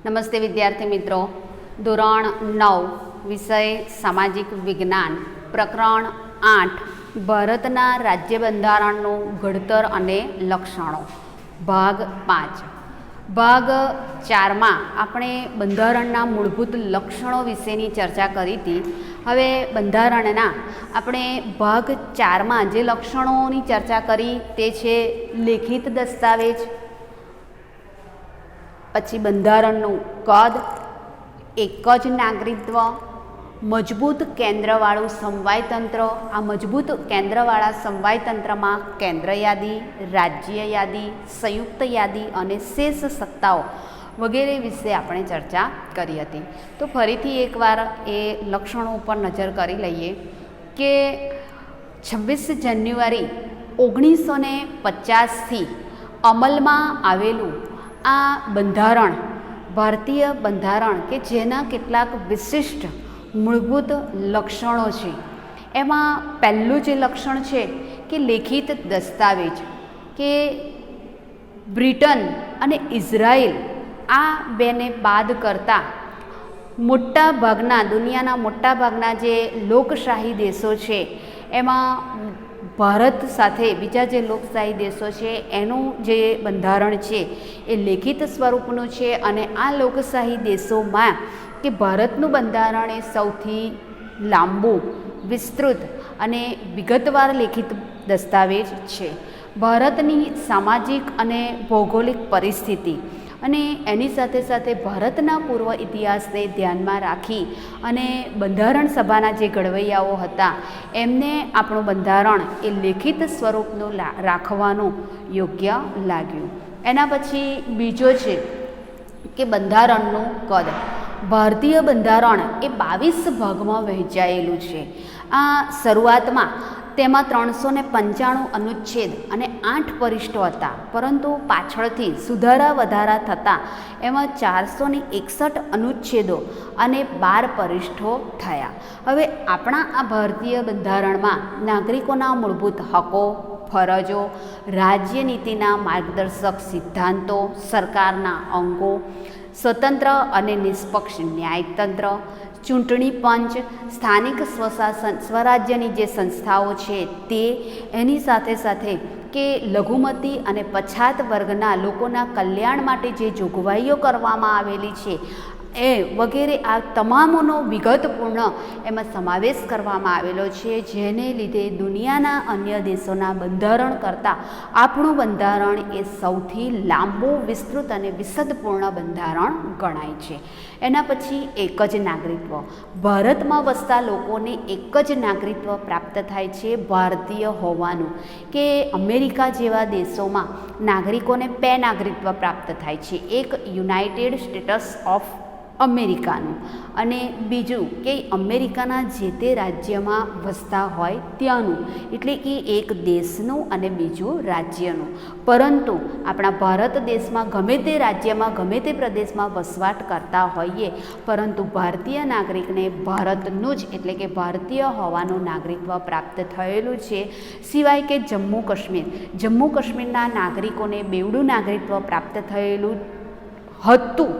નમસ્તે વિદ્યાર્થી મિત્રો. ધોરણ 9 વિષય સામાજિક વિજ્ઞાન પ્રકરણ 8 ભારતના રાજ્ય બંધારણનું ઘડતર અને લક્ષણો ભાગ 5. ભાગ 4માં આપણે બંધારણના મૂળભૂત લક્ષણો વિશેની ચર્ચા કરી હતી. હવે બંધારણના આપણે ભાગ 4માં જે લક્ષણોની ચર્ચા કરી તે છે લેખિત દસ્તાવેજ, પછી બંધારણનું કદ, એક જ નાગરિકત્વ, મજબૂત કેન્દ્રવાળું સમવાયતંત્ર. આ મજબૂત કેન્દ્રવાળા સમવાયતંત્રમાં કેન્દ્ર યાદી, રાજ્ય યાદી, સંયુક્ત યાદી અને શેષ સત્તાઓ વગેરે વિશે આપણે ચર્ચા કરી હતી. તો ફરીથી એકવાર એ લક્ષણો ઉપર નજર કરી લઈએ કે 26 જાન્યુઆરી 1950થી અમલમાં આવેલું આ બંધારણ, ભારતીય બંધારણ કે જેના કેટલાક વિશિષ્ટ મૂળભૂત લક્ષણો છે. એમાં પહેલું જે લક્ષણ છે કે લેખિત દસ્તાવેજ, કે બ્રિટન અને ઇઝરાયલ આ બેને બાદ કરતાં મોટા ભાગના દુનિયાના મોટા ભાગના જે લોકશાહી દેશો છે એમાં ભારત સાથે બીજા જે લોકશાહી દેશો છે એનું જે બંધારણ છે એ લેખિત સ્વરૂપનું છે. અને આ લોકશાહી દેશોમાં કે ભારતનું બંધારણ એ સૌથી લાંબુ, વિસ્તૃત અને વિગતવાર લેખિત દસ્તાવેજ છે. ભારતની સામાજિક અને ભૌગોલિક પરિસ્થિતિ અને એની સાથે સાથે ભારતના પૂર્વ ઇતિહાસને ધ્યાનમાં રાખી અને બંધારણ સભાના જે ઘડવૈયાઓ હતા એમને આપણું બંધારણ એ લેખિત સ્વરૂપનું રાખવાનું યોગ્ય લાગ્યું. એના પછી બીજો છે કે બંધારણનું કદ. ભારતીય બંધારણ એ 22 ભાગમાં વહેંચાયેલું છે. આ શરૂઆતમાં તેમાં 395 અનુચ્છેદ અને 8 પરિશિષ્ટો હતા, પરંતુ પાછળથી સુધારા વધારા થતાં એમાં 461 અનુચ્છેદો અને 12 પરિશિષ્ટો થયા. હવે આપણા આ ભારતીય બંધારણમાં નાગરિકોના મૂળભૂત હકો, ફરજો, રાજ્યનીતિના માર્ગદર્શક સિદ્ધાંતો, સરકારના અંગો, સ્વતંત્ર અને નિષ્પક્ષ ન્યાયતંત્ર, ચૂંટણી પંચ, સ્થાનિક સ્વરાજ્યની જે સંસ્થાઓ છે તે, એની સાથે સાથે કે લઘુમતી અને પછાત વર્ગના લોકોના કલ્યાણ માટે જે જોગવાઈઓ કરવામાં આવેલી છે એ વગેરે આ તમામનો વિગતપૂર્ણ એમાં સમાવેશ કરવામાં આવેલો છે, જેને લીધે દુનિયાના અન્ય દેશોના બંધારણ કરતાં આપણું બંધારણ એ સૌથી લાંબુ, વિસ્તૃત અને વિશદપૂર્ણ બંધારણ ગણાય છે. એના પછી એક જ નાગરિકત્વ. ભારતમાં વસતા લોકોને એક જ નાગરિકત્વ પ્રાપ્ત થાય છે ભારતીય હોવાનું, કે અમેરિકા જેવા દેશોમાં નાગરિકોને 2 નાગરિકત્વ પ્રાપ્ત થાય છે. એક યુનાઇટેડ સ્ટેટ્સ ઓફ અમેરિકાનું અને બીજું કે અમેરિકાના જે તે રાજ્યમાં વસતા હોય ત્યાંનું, એટલે કે એક દેશનું અને બીજું રાજ્યનું. પરંતુ આપણા ભારત દેશમાં ગમે તે રાજ્યમાં ગમે તે પ્રદેશમાં વસવાટ કરતા હોઈએ, પરંતુ ભારતીય નાગરિકને ભારતનું જ એટલે કે ભારતીય હોવાનું નાગરિકત્વ પ્રાપ્ત થયેલું છે. સિવાય કે જમ્મુ કાશ્મીરના નાગરિકોને બેવડું નાગરિકત્વ પ્રાપ્ત થયેલું હતું.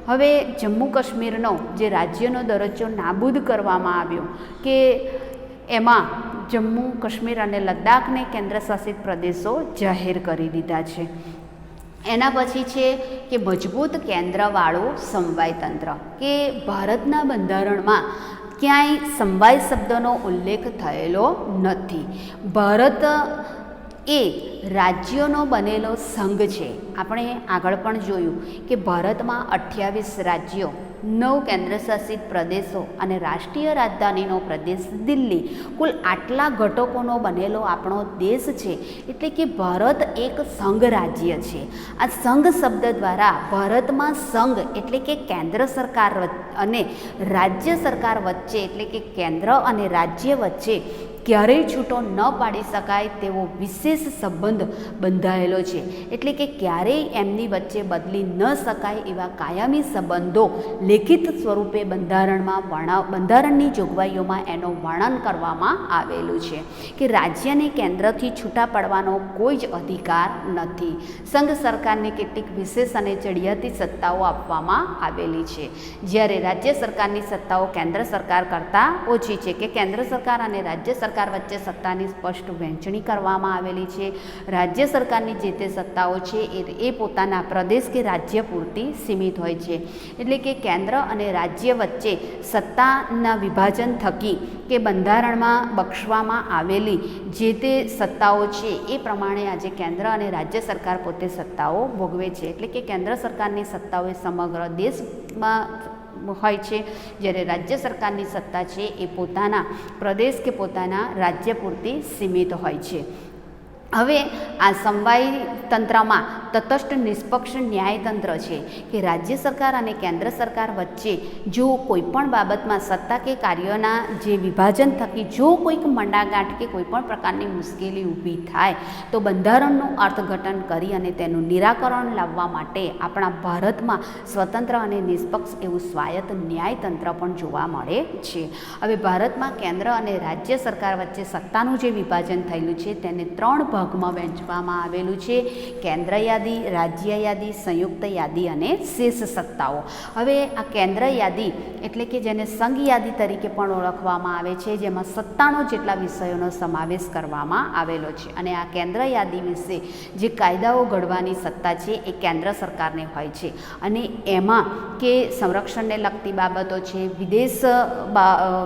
હવે જમ્મુ કાશ્મીરનો જે રાજ્યનો દરજ્જો નાબૂદ કરવામાં આવ્યો, કે એમાં જમ્મુ કાશ્મીર અને લદ્દાખને કેન્દ્રશાસિત પ્રદેશો જાહેર કરી દીધા છે. એના પછી છે કે મજબૂત કેન્દ્રવાળું સમવાયતંત્ર, કે ભારતના બંધારણમાં ક્યાંય સમવાય શબ્દનો ઉલ્લેખ થયેલો નથી. ભારત એ રાજ્યોનો બનેલો સંઘ છે. આપણે આગળ પણ જોયું કે ભારતમાં 28 રાજ્યો, 9 કેન્દ્રશાસિત પ્રદેશો અને રાષ્ટ્રીય રાજધાનીનો પ્રદેશ દિલ્હી, કુલ આટલા ઘટકોનો બનેલો આપણો દેશ છે. એટલે કે ભારત એક સંઘ રાજ્ય છે. આ સંઘ શબ્દ દ્વારા ભારતમાં સંઘ એટલે કે કેન્દ્ર સરકાર અને રાજ્ય સરકાર વચ્ચે એટલે કે કેન્દ્ર અને રાજ્ય વચ્ચે ક્યારેય છૂટો ન પાડી શકાય તેવો વિશેષ સંબંધ બંધાયેલો છે. એટલે કે ક્યારેય એમની વચ્ચે બદલી ન શકાય એવા કાયમી સંબંધો લેખિત સ્વરૂપે બંધારણની જોગવાઈઓમાં એનું વર્ણન કરવામાં આવેલું છે કે રાજ્યને કેન્દ્રથી છૂટા પડવાનો કોઈ જ અધિકાર નથી. સંઘ સરકારને કેટલીક વિશેષ અને ચડિયાતી સત્તાઓ આપવામાં આવેલી છે, જ્યારે રાજ્ય સરકારની સત્તાઓ કેન્દ્ર સરકાર કરતાં ઓછી છે. કે કેન્દ્ર સરકાર અને રાજ્ય સરકાર વચ્ચે સત્તાની સ્પષ્ટ વહેંચણી કરવામાં આવેલી છે. રાજ્ય સરકારની જે તે સત્તાઓ છે એ પોતાના પ્રદેશ કે રાજ્ય પૂરતી સીમિત હોય છે. એટલે કે કેન્દ્ર અને રાજ્ય વચ્ચે સત્તાના વિભાજન થકી કે બંધારણમાં બક્ષવામાં આવેલી જે તે સત્તાઓ છે એ પ્રમાણે આજે કેન્દ્ર અને રાજ્ય સરકાર પોતે સત્તાઓ ભોગવે છે. એટલે કે કેન્દ્ર સરકારની સત્તાઓ એ સમગ્ર દેશમાં હોય છે, જ્યારે રાજ્ય સરકારની સત્તા છે એ પોતાના પ્રદેશ કે પોતાના રાજ્ય પૂરતી સીમિત હોય છે. હવે આ સમવાય તંત્રમાં તટસ્થ નિષ્પક્ષ ન્યાયતંત્ર છે કે રાજ્ય સરકાર અને કેન્દ્ર સરકાર વચ્ચે જો કોઈપણ બાબતમાં સત્તા કે કાર્યોના જે વિભાજન થકી જો કોઈક મંડાગાંઠ કે કોઈપણ પ્રકારની મુશ્કેલી ઊભી થાય તો બંધારણનું અર્થઘટન કરી અને તેનું નિરાકરણ લાવવા માટે આપણા ભારતમાં સ્વતંત્ર અને નિષ્પક્ષ એવું સ્વાયત્ત ન્યાયતંત્ર પણ જોવા મળે છે. હવે ભારતમાં કેન્દ્ર અને રાજ્ય સરકાર વચ્ચે સત્તાનું જે વિભાજન થયેલું છે તેને 3 ભાગમાં વહેંચવામાં આવેલું છે: કેન્દ્ર યાદી, રાજ્ય યાદી, સંયુક્ત યાદી અને શેષ સત્તાઓ. હવે આ કેન્દ્ર યાદી એટલે કે જેને સંઘ યાદી તરીકે પણ ઓળખવામાં આવે છે, જેમાં 97 જેટલા વિષયોનો સમાવેશ કરવામાં આવેલો છે. અને આ કેન્દ્ર યાદી વિશે જે કાયદાઓ ઘડવાની સત્તા છે એ કેન્દ્ર સરકારને હોય છે. અને એમાં કે સંરક્ષણને લગતી બાબતો છે,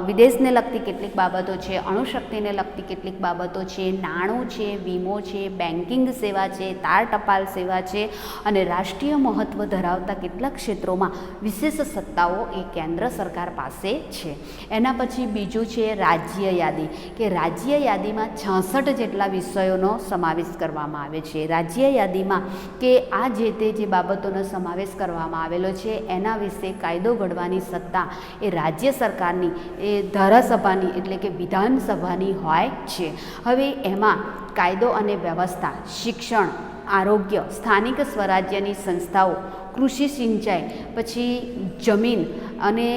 વિદેશને લગતી કેટલીક બાબતો છે, અણુશક્તિને લગતી કેટલીક બાબતો છે, નાણું છે, વીમો છે, બેન્કિંગ સેવા છે, તાર ટપાલ સેવા છે અને રાષ્ટ્રીય મહત્ત્વ ધરાવતા કેટલાક ક્ષેત્રોમાં વિશેષ સત્તાઓ એ કેન્દ્ર સરકાર પાસે છે. એના પછી બીજું છે રાજ્ય યાદી, કે રાજ્ય યાદીમાં 66 જેટલા વિષયોનો સમાવેશ કરવામાં આવે છે. રાજ્ય યાદીમાં કે આ જે તે જે બાબતોનો સમાવેશ કરવામાં આવેલો છે એના વિશે કાયદો ઘડવાની સત્તા એ રાજ્ય સરકારની એ ધારાસભાની એટલે કે વિધાનસભાની હોય છે. હવે એમાં કાયદો અને વ્યવસ્થા, શિક્ષણ, આરોગ્ય, સ્થાનિક સ્વરાજ્યની સંસ્થાઓ, કૃષિ સિંચાઈ, પછી જમીન અને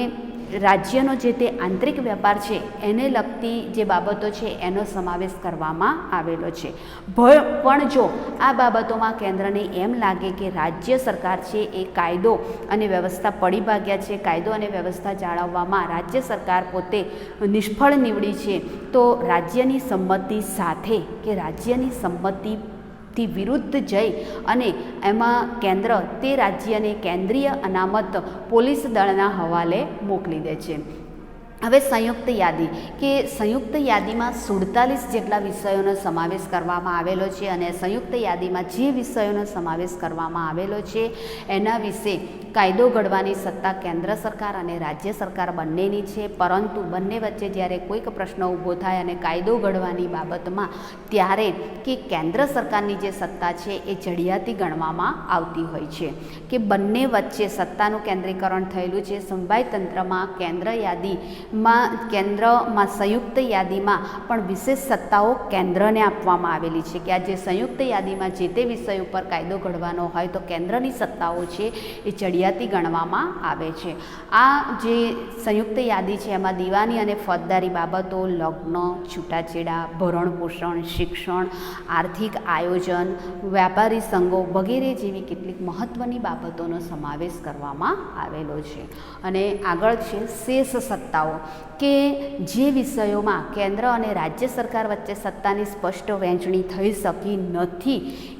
રાજ્યનો જે તે આંતરિક વેપાર છે એને લગતી જે બાબતો છે એનો સમાવેશ કરવામાં આવેલો છે. પણ જો આ બાબતોમાં કેન્દ્રને એમ લાગે કે રાજ્ય સરકાર છે એ કાયદો અને વ્યવસ્થા પડી ભાગ્યા છે, કાયદો અને વ્યવસ્થા જાળવવામાં રાજ્ય સરકાર પોતે નિષ્ફળ નીવડી છે, તો રાજ્યની સંમતિ સાથે કે રાજ્યની સંમતિ વિરુદ્ધ જઈ અને એમાં કેન્દ્ર તે રાજ્યને કેન્દ્રીય અનામત પોલીસ દળના હવાલે મોકલી દે છે. હવે સંયુક્ત યાદી, કે સંયુક્ત યાદીમાં 47 જેટલા વિષયોનો સમાવેશ કરવામાં આવેલો છે. અને સંયુક્ત યાદીમાં જે વિષયોનો સમાવેશ કરવામાં આવેલો છે એના વિશે કાયદો ઘડવાની સત્તા કેન્દ્ર સરકાર અને રાજ્ય સરકાર બંનેની છે. પરંતુ બંને વચ્ચે જ્યારે કોઈક પ્રશ્ન ઊભો થાય અને કાયદો ઘડવાની બાબતમાં ત્યારે કે કેન્દ્ર સરકારની જે સત્તા છે એ ચડિયાતી ગણવામાં આવતી હોય છે. કે બંને વચ્ચે સત્તાનું કેન્દ્રીકરણ થયેલું છે. સમવાય તંત્રમાં કેન્દ્રમાં સંયુક્ત યાદીમાં પણ વિશેષ સત્તાઓ કેન્દ્રને આપવામાં આવેલી છે. કે આ જે સંયુક્ત યાદીમાં જે તે વિષય ઉપર કાયદો ઘડવાનો હોય તો કેન્દ્રની સત્તાઓ છે એ ચડિયાતી ગણવામાં આવે છે. આ જે સંયુક્ત યાદી છે એમાં દીવાની અને ફોજદારી બાબતો, લગ્ન, છૂટાછેડા, ભરણ પોષણ, શિક્ષણ, આર્થિક આયોજન, વ્યાપારી સંઘો વગેરે જેવી કેટલીક મહત્ત્વની બાબતોનો સમાવેશ કરવામાં આવેલો છે. અને આગળ છે શેષ સત્તાઓ, કે જે વિષયોમાં કેન્દ્ર અને રાજ્ય સરકાર વચ્ચે સત્તાની સ્પષ્ટ વહેંચણી થઈ શકી નથી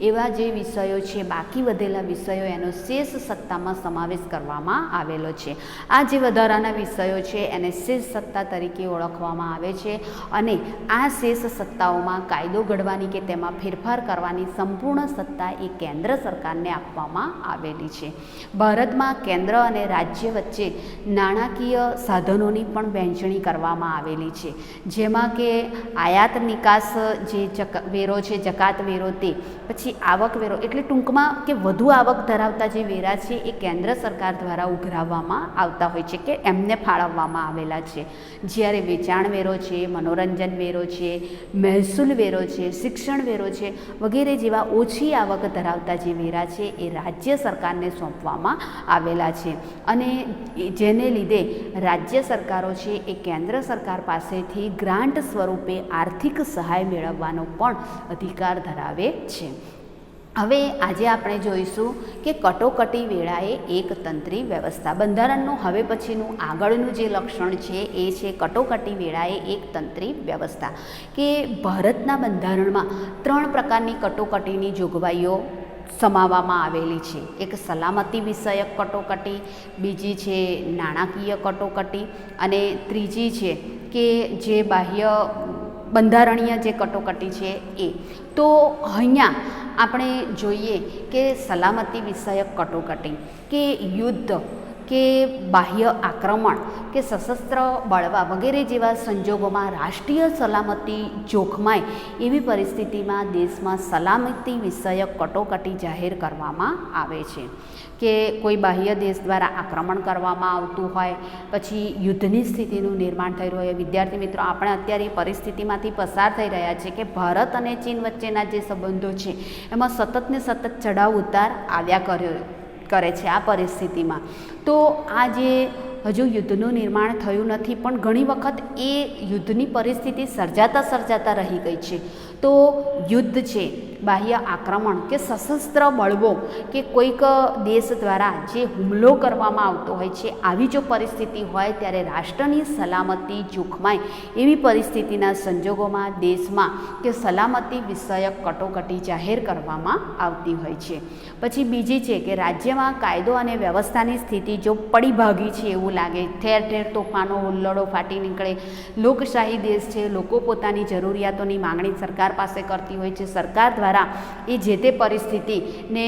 એવા જે વિષયો છે, બાકી વધેલા વિષયો એનો શેષ સત્તામાં સમાવેશ કરવામાં આવેલો છે. આ જે વધારાના વિષયો છે એને શેષ સત્તા તરીકે ઓળખવામાં આવે છે. અને આ શેષ સત્તાઓમાં કાયદો ઘડવાની કે તેમાં ફેરફાર કરવાની સંપૂર્ણ સત્તા એ કેન્દ્ર સરકારને આપવામાં આવેલી છે. ભારતમાં કેન્દ્ર અને રાજ્ય વચ્ચે નાણાકીય સાધનોની પણ વહેંચણી કરવામાં આવેલી છે, જેમાં કે આયાત નિકાસ જે વેરો છે, જકાત વેરો, તે પછી આવક વેરો, એટલે ટૂંકમાં કે વધુ આવક ધરાવતા જે વેરા છે એ કેન્દ્ર કેન્દ્ર સરકાર દ્વારા ઉઘરાવવામાં આવતા હોય છે કે એમને ફાળવવામાં આવેલા છે. જ્યારે વેચાણ વેરો છે, મનોરંજન વેરો છે, મહેસૂલ વેરો છે, શિક્ષણ વેરો છે વગેરે જેવા ઓછી આવક ધરાવતા જે વેરા છે એ રાજ્ય સરકારને સોંપવામાં આવેલા છે. અને જેને લીધે રાજ્ય સરકારો છે એ કેન્દ્ર સરકાર પાસેથી ગ્રાન્ટ સ્વરૂપે આર્થિક સહાય મેળવવાનો પણ અધિકાર ધરાવે છે. હવે આજે આપણે જોઈશું કે કટોકટી વેળાએ એકતંત્રી વ્યવસ્થા. બંધારણનું હવે પછીનું આગળનું જે લક્ષણ છે એ છે કટોકટી વેળાએ એકતંત્રી વ્યવસ્થા. કે ભારતના બંધારણમાં 3 પ્રકારની કટોકટીની જોગવાઈઓ સમાવવામાં આવેલી છે. એક સલામતી વિષયક કટોકટી, બીજી છે નાણાકીય કટોકટી અને ત્રીજી છે કે જે બાહ્ય બંધારણીય જે કટોકટી છે એ. તો અહીંયા આપણે જોઈએ કે સલામતી વિષયક કટોકટી કે યુદ્ધ કે બાહ્ય આક્રમણ કે સશસ્ત્ર બળવા વગેરે જેવા સંજોગોમાં રાષ્ટ્રીય સલામતી જોખમાય એવી પરિસ્થિતિમાં દેશમાં સલામતી વિષયક કટોકટી જાહેર કરવામાં આવે છે. કે કોઈ બાહ્ય દેશ દ્વારા આક્રમણ કરવામાં આવતું હોય, પછી યુદ્ધની સ્થિતિનું નિર્માણ થઈ રહ્યું હોય. વિદ્યાર્થી મિત્રો, આપણે અત્યારે એ પરિસ્થિતિમાંથી પસાર થઈ રહ્યા છે કે ભારત અને ચીન વચ્ચેના જે સંબંધો છે એમાં સતત ને સતત ચઢાવ ઉતાર આવ્યા કરે છે. આ પરિસ્થિતિમાં તો આ જે હજુ યુદ્ધનું નિર્માણ થયું નથી પણ ઘણી વખત એ યુદ્ધની પરિસ્થિતિ સર્જાતા રહી ગઈ છે. તો યુદ્ધ છે, બાહ્ય આક્રમણ કે સશસ્ત્ર બળવો કે કોઈક દેશ દ્વારા જે હુમલો કરવામાં આવતો હોય છે, આવી જો પરિસ્થિતિ હોય ત્યારે રાષ્ટ્રની સલામતી જોખમાય એવી પરિસ્થિતિના સંજોગોમાં દેશમાં કે સલામતી વિષયક કટોકટી જાહેર કરવામાં આવતી હોય છે. પછી બીજી છે કે રાજ્યમાં કાયદો અને વ્યવસ્થાની સ્થિતિ જો પડીભાગી છે એવું લાગે, ઠેર ઠેર તોફાનો હુલ્લડો ફાટી નીકળે, લોકશાહી દેશ છે, લોકો પોતાની જરૂરિયાતોની માંગણી સરકાર પાસે કરતી હોય છે, સરકાર દ્વારા એ જે તે પરિસ્થિતિને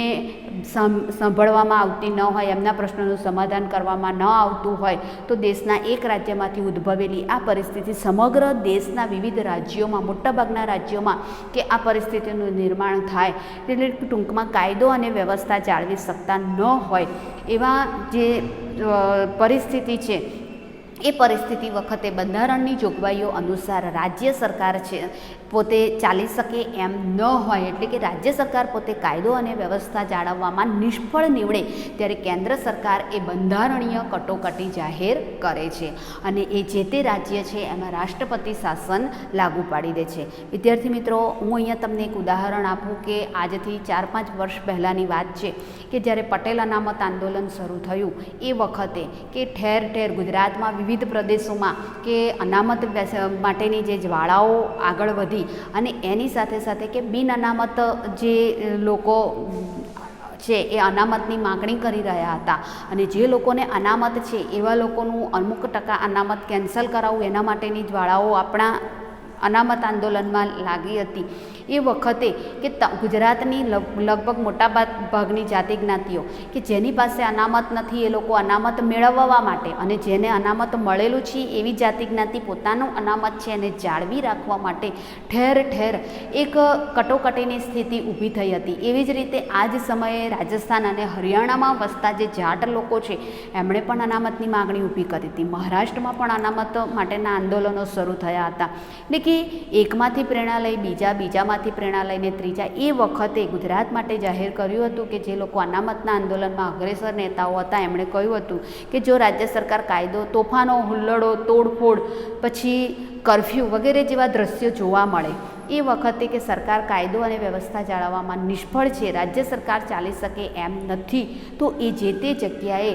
સાંભળવામાં આવતી ન હોય, એમના પ્રશ્નોનું સમાધાન કરવામાં ન આવતું હોય, તો દેશના એક રાજ્યમાંથી ઉદ્ભવેલી આ પરિસ્થિતિ સમગ્ર દેશના વિવિધ રાજ્યોમાં, મોટાભાગના રાજ્યોમાં કે આ પરિસ્થિતિનું નિર્માણ થાય. એટલે ટૂંકમાં કાયદો અને વ્યવસ્થા જાળવી શકતા ન હોય એવા જે પરિસ્થિતિ છે એ પરિસ્થિતિ વખતે બંધારણની જોગવાઈઓ અનુસાર રાજ્ય સરકાર છે પોતે ચાલી શકે એમ ન હોય, એટલે કે રાજ્ય સરકાર પોતે કાયદો અને વ્યવસ્થા જાળવવામાં નિષ્ફળ નીવડે ત્યારે કેન્દ્ર સરકાર એ બંધારણીય કટોકટી જાહેર કરે છે અને એ જે તે રાજ્ય છે એમાં રાષ્ટ્રપતિ શાસન લાગુ પાડી દે છે. વિદ્યાર્થી મિત્રો, હું અહીંયા તમને એક ઉદાહરણ આપું કે આજથી 4-5 વર્ષ પહેલાંની વાત છે કે જ્યારે પટેલ અનામત આંદોલન શરૂ થયું એ વખતે કે ઠેર ઠેર ગુજરાતમાં વિવિધ પ્રદેશોમાં કે અનામત માટેની જે જ્વાળાઓ આગળ વધી અને એની સાથે સાથે કે બિન અનામત જે લોકો છે એ અનામતની માગણી કરી રહ્યા હતા અને જે લોકોને અનામત છે એવા લોકોનું અમુક ટકા અનામત કેન્સલ કરાવવું એના માટેની જ્વાળાઓ આપણા અનામત આંદોલનમાં લાગી હતી. એ વખતે કે ગુજરાતની લગભગ મોટા ભાગની જાતિ જ્ઞાતિઓ કે જેની પાસે અનામત નથી એ લોકો અનામત મેળવવા માટે અને જેને અનામત મળેલું છે એવી જાતિ જ્ઞાતિ પોતાનું અનામત છે એને જાળવી રાખવા માટે ઠેર ઠેર એક કટોકટીની સ્થિતિ ઊભી થઈ હતી. એવી જ રીતે આ જ સમયે રાજસ્થાન અને હરિયાણામાં વસતા જે જાટ લોકો છે એમણે પણ અનામતની માગણી ઊભી કરી હતી. મહારાષ્ટ્રમાં પણ અનામત માટેના આંદોલનો શરૂ થયા હતા. એટલે કે એકમાંથી પ્રેરણા લઈ બીજામાંથી પ્રેરણા લઈને ત્રીજા એ વખતે ગુજરાત માટે જાહેર કર્યું હતું કે જે લોકો અનામતના આંદોલનમાં અગ્રેસર નેતાઓ હતા એમણે કહ્યું હતું કે જો રાજ્ય સરકાર કાયદો, તોફાનો, હુલ્લડો, તોડફોડ, પછી કર્ફ્યુ વગેરે જેવા દ્રશ્યો જોવા મળે એ વખતે કે સરકાર કાયદો અને વ્યવસ્થા જાળવવામાં નિષ્ફળ છે, રાજ્ય સરકાર ચાલી શકે એમ નથી, તો એ જે તે જગ્યાએ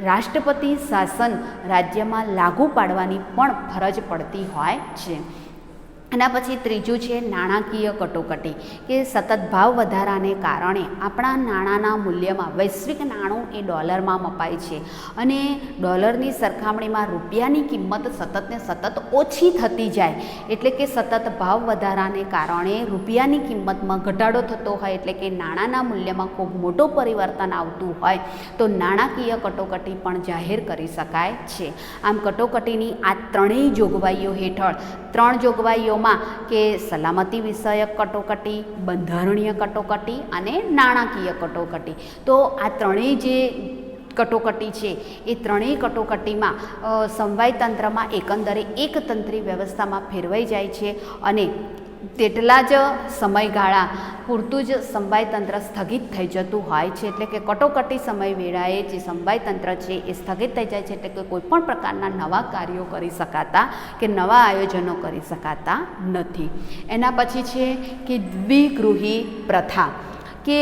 રાષ્ટ્રપતિ શાસન રાજ્યમાં લાગુ પાડવાની પણ ફરજ પડતી હોય છે. એના પછી ત્રીજું છે નાણાકીય કટોકટી કે સતત ભાવ વધારાને કારણે આપણા નાણાંના મૂલ્યમાં વૈશ્વિક નાણું એ ડોલરમાં મપાય છે અને ડોલરની સરખામણીમાં રૂપિયાની કિંમત સતત ને સતત ઓછી થતી જાય. એટલે કે સતત ભાવ વધારાને કારણે રૂપિયાની કિંમતમાં ઘટાડો થતો હોય, એટલે કે નાણાંના મૂલ્યમાં ખૂબ મોટો પરિવર્તન આવતું હોય તો નાણાકીય કટોકટી પણ જાહેર કરી શકાય છે. આમ કટોકટીની આ ત્રણેય જોગવાઈઓ હેઠળ 3 જોગવાઈઓમાં કે સલામતી વિષયક કટોકટી, બંધારણીય કટોકટી અને નાણાકીય કટોકટી, તો આ ત્રણેય જે કટોકટી છે એ ત્રણેય કટોકટીમાં સમવાયતંત્રમાં એકંદરે એકતંત્રી વ્યવસ્થામાં ફેરવાઈ જાય છે અને તેટલા જ સમયગાળા પૂરતું જ સમવાયતંત્ર સ્થગિત થઈ જતું હોય છે. એટલે કે કટોકટી સમય વેળાએ જે સમવાયતંત્ર છે એ સ્થગિત થઈ જાય છે. એટલે કે કોઈપણ પ્રકારના નવા કાર્યો કરી શકાતા કે નવા આયોજનો કરી શકાતા નથી. એના પછી છે કે દ્વિગૃહી પ્રથા, કે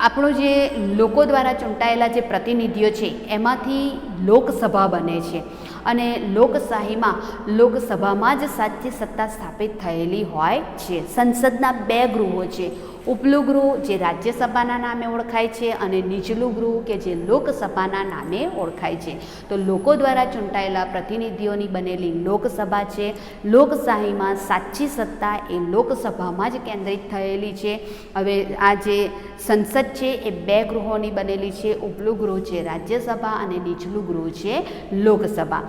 આપણું જે લોકો દ્વારા ચૂંટાયેલા જે પ્રતિનિધિઓ છે એમાંથી લોકસભા બને છે અને લોકશાહીમાં લોકસભામાં જ સાચી સત્તા સ્થાપિત થયેલી હોય છે. સંસદના બે ગૃહો છે, ઉપલું ગૃહ જે રાજ્યસભાના નામે ઓળખાય છે અને નીચલું ગૃહ કે જે લોકસભાના નામે ઓળખાય છે. તો લોકો દ્વારા ચૂંટાયેલા પ્રતિનિધિઓની બનેલી લોકસભા છે. લોકશાહીમાં સાચી સત્તા એ લોકસભામાં જ કેન્દ્રિત થયેલી છે. હવે આ જે સંસદ છે એ બે ગૃહોની બનેલી છે, ઉપલું ગૃહ છે રાજ્યસભા અને નીચલું ગૃહ છે લોકસભા.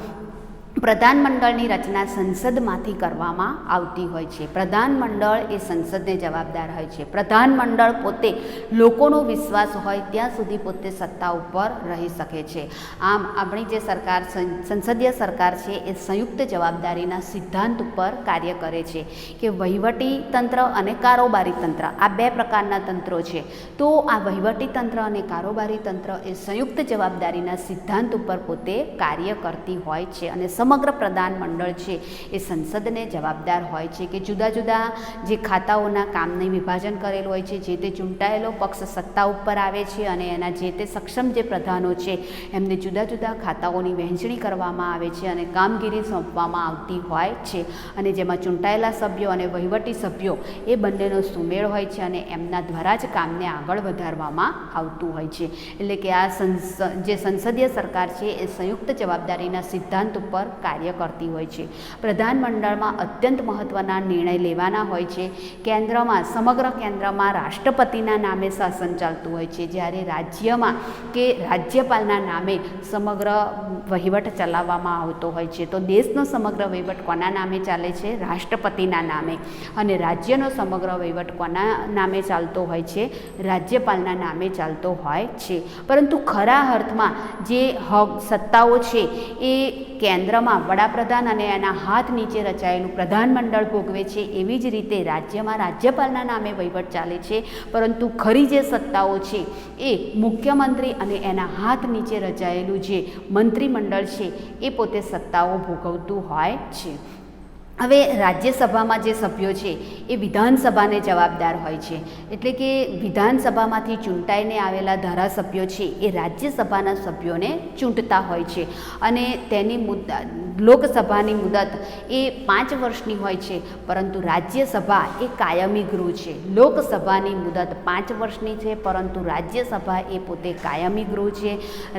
પ્રધાનમંડળની રચના સંસદમાંથી કરવામાં આવતી હોય છે. પ્રધાનમંડળ એ સંસદને જવાબદાર હોય છે. પ્રધાનમંડળ પોતે લોકોનો વિશ્વાસ હોય ત્યાં સુધી પોતે સત્તા ઉપર રહી શકે છે. આમ આપણી જે સરકાર સંસદીય સરકાર છે એ સંયુક્ત જવાબદારીના સિદ્ધાંત ઉપર કાર્ય કરે છે કે વહીવટી તંત્ર અને કારોબારી તંત્ર આ બે પ્રકારના તંત્રો છે. તો આ વહીવટી તંત્ર અને કારોબારી તંત્ર એ સંયુક્ત જવાબદારીના સિદ્ધાંત ઉપર પોતે કાર્ય કરતી હોય છે અને સમગ્ર પ્રધાનમંડળ છે એ સંસદને જવાબદાર હોય છે કે જુદા જુદા જે ખાતાઓના કામને વિભાજન કરેલું હોય છે, જે તે ચૂંટાયેલો પક્ષ સત્તા ઉપર આવે છે અને એના જે તે સક્ષમ જે પ્રધાનો છે એમને જુદા જુદા ખાતાઓની વહેંચણી કરવામાં આવે છે અને કામગીરી સોંપવામાં આવતી હોય છે. અને જેમાં ચૂંટાયેલા સભ્યો અને વહીવટી સભ્યો એ બંનેનો સુમેળ હોય છે અને એમના દ્વારા જ કામને આગળ વધારવામાં આવતું હોય છે. એટલે કે આ જે સંસદીય સરકાર છે એ સંયુક્ત જવાબદારીના સિદ્ધાંત ઉપર કાર્ય કરતી હોય છે. પ્રધાનમંડળમાં અત્યંત મહત્ત્વના નિર્ણય લેવાના હોય છે. કેન્દ્રમાં સમગ્ર કેન્દ્રમાં રાષ્ટ્રપતિના નામે શાસન ચાલતું હોય છે, જ્યારે રાજ્યમાં કે રાજ્યપાલના નામે સમગ્ર વહીવટ ચલાવવામાં આવતો હોય છે. તો દેશનો સમગ્ર વહીવટ કોના નામે ચાલે છે? રાષ્ટ્રપતિના નામે. અને રાજ્યનો સમગ્ર વહીવટ કોના નામે ચાલતો હોય છે? રાજ્યપાલના નામે ચાલતો હોય છે. પરંતુ ખરા અર્થમાં જે સત્તાઓ છે એ કેન્દ્રમાં વડાપ્રધાન અને એના હાથ નીચે રચાયેલું પ્રધાનમંડળ ભોગવે છે. એવી જ રીતે રાજ્યમાં રાજ્યપાલના નામે વહીવટ ચાલે છે, પરંતુ ખરી જે સત્તાઓ છે એ મુખ્યમંત્રી અને એના હાથ નીચે રચાયેલું જે મંત્રીમંડળ છે એ પોતે સત્તાઓ ભોગવતું હોય છે. હવે રાજ્યસભામાં જે સભ્યો છે એ વિધાનસભાને જવાબદાર હોય છે. એટલે કે વિધાનસભામાંથી ચૂંટાઈને આવેલા ધારાસભ્યો છે એ રાજ્યસભાના સભ્યોને ચૂંટતા હોય છે અને તેની લોકસભાની મુદત એ 5 વર્ષની હોય છે, પરંતુ રાજ્યસભા એ કાયમી ગૃહ છે. લોકસભાની મુદત 5 વર્ષની છે, પરંતુ રાજ્યસભા એ પોતે કાયમી ગૃહ છે.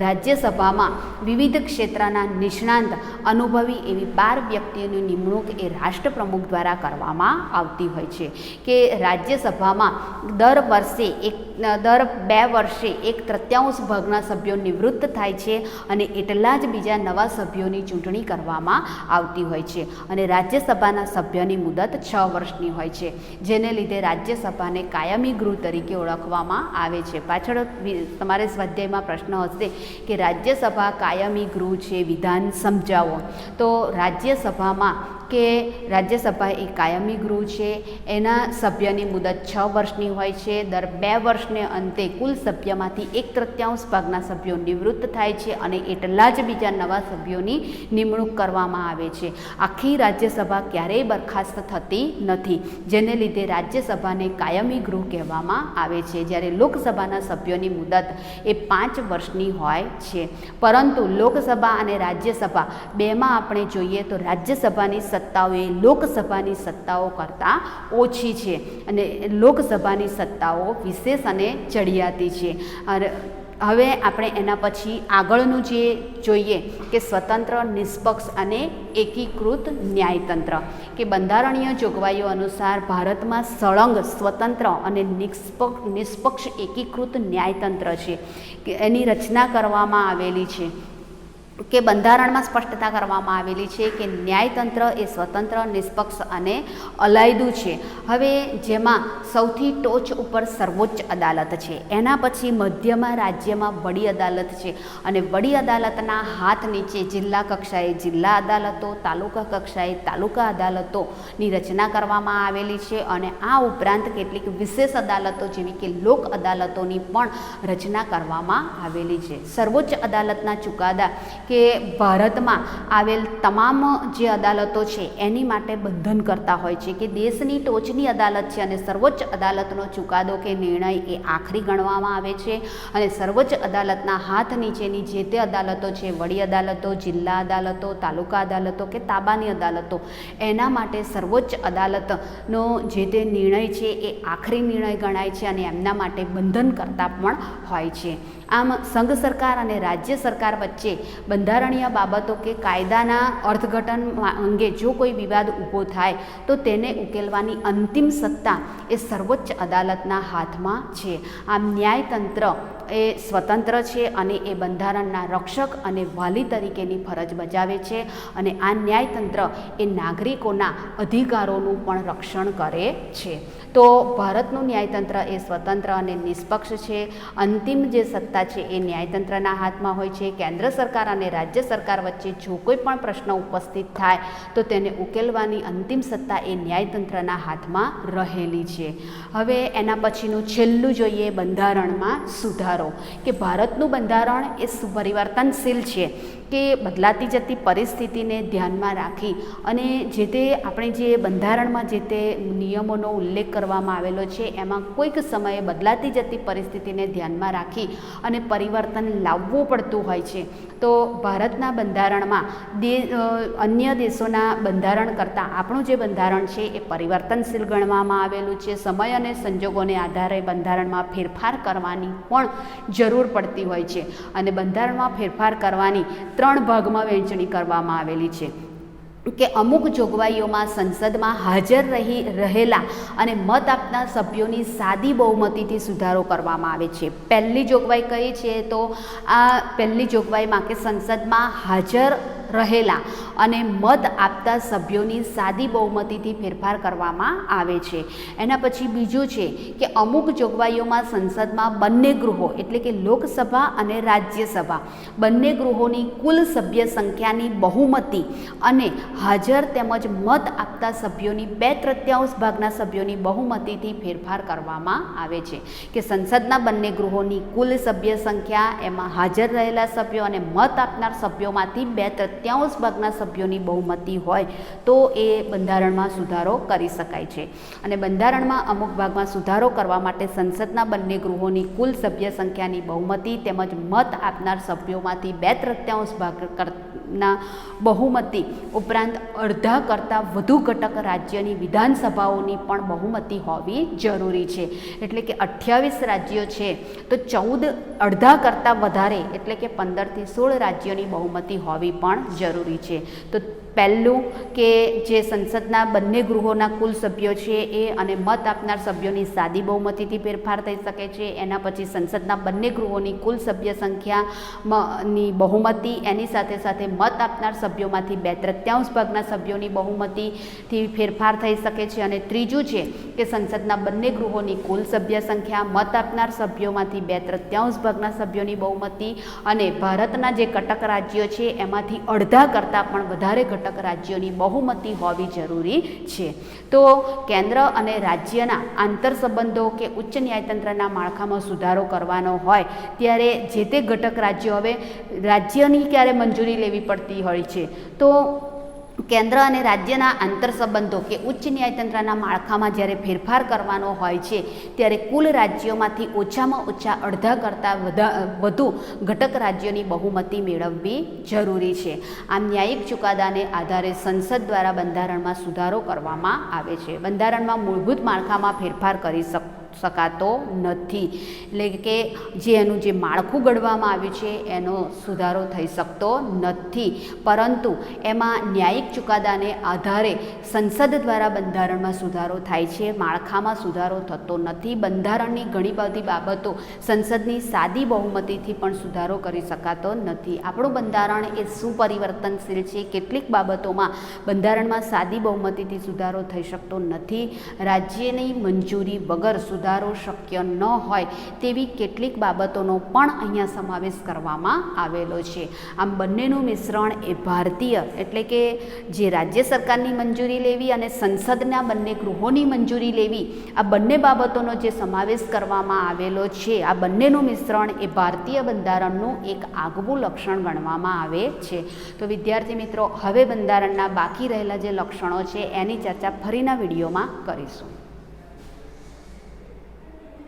રાજ્યસભામાં વિવિધ ક્ષેત્રના નિષ્ણાંત અનુભવી એવી 12 વ્યક્તિઓની નિમણૂક એ રાષ્ટ્રપ્રમુખ દ્વારા કરવામાં આવતી હોય છે. કે રાજ્યસભામાં દર 2 વર્ષે 1/3 ભાગના સભ્યો નિવૃત્ત થાય છે અને એટલા જ બીજા નવા સભ્યોની ચૂંટણી કરવામાં આવતી હોય છે. અને રાજ્યસભાના સભ્યની મુદત 6 વર્ષની હોય છે, જેને લીધે રાજ્યસભાને કાયમી ગૃહ તરીકે ઓળખવામાં આવે છે. પાછળ તમારે સ્વાધ્યાયમાં પ્રશ્ન હશે કે રાજ્યસભા કાયમી ગૃહ છે, વિધાન સમજાવો. તો રાજ્યસભામાં કે રાજ્યસભા એ કાયમી ગૃહ છે. એના સભ્યની મુદત 6 વર્ષની હોય છે. દર 2 વર્ષને અંતે કુલ સભ્યમાંથી 1/3 ભાગના સભ્યો નિવૃત્ત થાય છે અને એટલા જ બીજા નવા સભ્યોની નિમણૂક કરવામાં આવે છે. આખી રાજ્યસભા ક્યારેય બરખાસ્ત થતી નથી, જેને લીધે રાજ્યસભાને કાયમી ગૃહ કહેવામાં આવે છે. જ્યારે લોકસભાના સભ્યોની મુદત એ 5 વર્ષની હોય છે. પરંતુ લોકસભા અને રાજ્યસભા બેમાં આપણે જોઈએ તો રાજ્યસભાની સત્તાઓ એ લોકસભાની સત્તાઓ કરતાં ઓછી છે અને લોકસભાની સત્તાઓ વિશેષ અને ચડિયાતી છે. હવે આપણે એના પછી આગળનું જે જોઈએ કે સ્વતંત્ર, નિષ્પક્ષ અને એકીકૃત ન્યાયતંત્ર. કે બંધારણીય જોગવાઈઓ અનુસાર ભારતમાં સળંગ, સ્વતંત્ર અને નિષ્પક્ષ એકીકૃત ન્યાયતંત્ર છે કે એની રચના કરવામાં આવેલી છે. કે બંધારણમાં સ્પષ્ટતા કરવામાં આવેલી છે કે ન્યાયતંત્ર એ સ્વતંત્ર, નિષ્પક્ષ અને અલાયદું છે. હવે જેમાં સૌથી ટોચ ઉપર સર્વોચ્ચ અદાલત છે, એના પછી મધ્યમાં રાજ્યમાં વડી અદાલત છે, અને વડી અદાલતના હાથ નીચે જિલ્લા કક્ષાએ જિલ્લા અદાલતો, તાલુકા કક્ષાએ તાલુકા અદાલતોની રચના કરવામાં આવેલી છે. અને આ ઉપરાંત કેટલીક વિશેષ અદાલતો જેવી કે લોક અદાલતોની પણ રચના કરવામાં આવેલી છે. સર્વોચ્ચ અદાલતના ચુકાદા કે ભારતમાં આવેલ તમામ જે અદાલતો છે એની માટે બંધન કરતા હોય છે કે દેશની ટોચની અદાલત છે અને સર્વોચ્ચ અદાલતનો ચુકાદો કે નિર્ણય એ આખરી ગણવામાં આવે છે. અને સર્વોચ્ચ અદાલતના હાથ નીચેની જે તે અદાલતો છે, વડી અદાલતો, જિલ્લા અદાલતો, તાલુકા અદાલતો કે તાબાની અદાલતો, એના માટે સર્વોચ્ચ અદાલતનો જે તે નિર્ણય છે એ આખરી નિર્ણય ગણાય છે અને એમના માટે બંધન કરતા પણ હોય છે. આમ સંઘ સરકાર અને રાજ્ય સરકાર વચ્ચે બંધારણીય બાબતો કે કાયદાના અર્થઘટન અંગે જો કોઈ વિવાદ ઊભો થાય તો તેને ઉકેલવાની અંતિમ સત્તા એ સર્વોચ્ચ અદાલતના હાથમાં છે. આમ ન્યાયતંત્ર એ સ્વતંત્ર છે અને એ બંધારણના રક્ષક અને વાલી તરીકેની ફરજ બજાવે છે. અને આ ન્યાયતંત્ર એ નાગરિકોના અધિકારોનું પણ રક્ષણ કરે છે. તો ભારતનું ન્યાયતંત્ર એ સ્વતંત્ર અને નિષ્પક્ષ છે. અંતિમ જે સત્તા છે એ ન્યાયતંત્રના હાથમાં હોય છે. કેન્દ્ર સરકાર અને રાજ્ય સરકાર વચ્ચે જો કોઈ પણ પ્રશ્ન ઉપસ્થિત થાય તો તેને ઉકેલવાની અંતિમ સત્તા એ ન્યાયતંત્રના હાથમાં રહેલી છે. હવે એના પછીનું છેલ્લું જોઈએ બંધારણમાં સુધારો, કે ભારતનું બંધારણ એ પરિવર્તનશીલ છે કે બદલાતી જતી પરિસ્થિતિને ધ્યાનમાં રાખી અને જે તે આપણે જે બંધારણમાં જે તે નિયમોનો ઉલ્લેખ કરવામાં આવેલો છે એમાં કોઈક સમયે બદલાતી જતી પરિસ્થિતિને ધ્યાનમાં રાખી અને પરિવર્તન લાવવું પડતું હોય છે. તો ભારતના બંધારણમાં અન્ય દેશોના બંધારણ કરતાં આપણું જે બંધારણ છે એ પરિવર્તનશીલ ગણવામાં આવેલું છે. સમય અને સંજોગોને આધારે બંધારણમાં ફેરફાર કરવાની પણ જરૂર પડતી હોય છે અને બંધારણમાં ફેરફાર કરવાની 3 ભાગમાં વહેંચણી કરવામાં આવેલી છે કે અમુક જોગવાઈઓમાં સંસદમાં હાજર રહેલા અને મત આપનાર સભ્યોની સાદી બહુમતીથી સુધારો કરવામાં આવે છે. પહેલી જોગવાઈ કઈ છે? તો આ પહેલી જોગવાઈમાં કે સંસદમાં હાજર રહેલા અને મત આપતા સભ્યોની સાદી બહુમતીથી ફેરફાર કરવામાં આવે છે. એના પછી બીજું છે કે અમુક જોગવાઈઓમાં સંસદમાં બંને ગૃહો એટલે કે લોકસભા અને રાજ્યસભા બંને ગૃહોની કુલ સભ્ય સંખ્યાની બહુમતી અને હાજર તેમજ મત આપતા સભ્યોની 2/3 ભાગના સભ્યોની બહુમતીથી ફેરફાર કરવામાં આવે છે. કે સંસદના બંને ગૃહોની કુલ સભ્ય સંખ્યા, એમાં હાજર રહેલા સભ્યો અને મત આપનાર સભ્યોમાંથી 2/3 ભાગના સભ્યોની બહુમતી હોય તો એ બંધારણમાં સુધારો કરી શકાય છે. અને બંધારણમાં અમુક ભાગમાં સુધારો કરવા માટે સંસદના બંને ગૃહોની કુલ સભ્ય સંખ્યાની બહુમતી તેમજ મત આપનાર સભ્યોમાંથી 2/3 ભાગના બહુમતી ઉપરાંત અડધા કરતાં વધુ ઘટક રાજ્યની વિધાનસભાઓની પણ બહુમતી હોવી જરૂરી છે. એટલે કે 28 રાજ્યો છે તો 14 અડધા કરતાં વધારે એટલે કે 15થી 16 રાજ્યોની બહુમતી હોવી પણ જરૂરી છે. તો પહેલું કે જે સંસદના બંને ગૃહોના કુલ સભ્યો છે એ અને મત આપનાર સભ્યોની સાદી બહુમતીથી ફેરફાર થઈ શકે છે. એના પછી સંસદના બંને ગૃહોની કુલ સભ્ય સંખ્યાની બહુમતી, એની સાથે સાથે મત આપનાર સભ્યોમાંથી 2/3 ભાગના સભ્યોની બહુમતીથી ફેરફાર થઈ શકે છે. અને ત્રીજું છે કે સંસદના બંને ગૃહોની કુલ સભ્ય સંખ્યા, મત આપનાર સભ્યોમાંથી 2/3 ભાગના સભ્યોની બહુમતી અને ભારતના જે ઘટક રાજ્યો છે એમાંથી અડધા કરતાં પણ વધારે ઘટક રાજ્યોની બહુમતી હોવી જરૂરી છે. તો કેન્દ્ર અને રાજ્યના આંતરસંબંધો કે ઉચ્ચ ન્યાયતંત્રના માળખામાં સુધારો કરવાનો હોય ત્યારે જે તે ઘટક રાજ્યો, હવે રાજ્યની ક્યારે મંજૂરી લેવી પડતી હોય છે તો કેન્દ્ર અને રાજ્યના આંતરસંબંધો કે ઉચ્ચ ન્યાયતંત્રના માળખામાં જ્યારે ફેરફાર કરવાનો હોય છે ત્યારે કુલ રાજ્યોમાંથી ઓછામાં ઓછા અડધા કરતાં વધુ ઘટક રાજ્યોની બહુમતી મેળવવી જરૂરી છે. આમ ન્યાયિક ચુકાદાને આધારે સંસદ દ્વારા બંધારણમાં સુધારો કરવામાં આવે છે. બંધારણમાં મૂળભૂત માળખામાં ફેરફાર કરી શકાતો નથી. એટલે કે જે એનું જે માળખું ઘડવામાં આવ્યું છે એનો સુધારો થઈ શકતો નથી, પરંતુ એમાં ન્યાયિક ચુકાદાને આધારે સંસદ દ્વારા બંધારણમાં સુધારો થાય છે, માળખામાં સુધારો થતો નથી. બંધારણની ઘણી બધી બાબતો સંસદની સાદી બહુમતીથી પણ સુધારો કરી શકાતો નથી. આપણું બંધારણ એ સુપરિવર્તનશીલ છે. કેટલીક બાબતોમાં બંધારણમાં સાદી બહુમતીથી સુધારો થઈ શકતો નથી. રાજ્યની મંજૂરી વગર સુધારો શક્ય ન હોય તેવી કેટલીક બાબતોનો પણ અહીંયા સમાવેશ કરવામાં આવેલો છે. આમ બંનેનું મિશ્રણ એ ભારતીય એટલે કે જે રાજ્ય સરકારની મંજૂરી લેવી અને સંસદના બંને ગૃહોની મંજૂરી લેવી, આ બંને બાબતોનો જે સમાવેશ કરવામાં આવેલો છે, આ બંનેનું મિશ્રણ એ ભારતીય બંધારણનું એક આગવું લક્ષણ ગણવામાં આવે છે. તો વિદ્યાર્થી મિત્રો, હવે બંધારણના બાકી રહેલા જે લક્ષણો છે એની ચર્ચા ફરીના વિડીયોમાં કરીશું.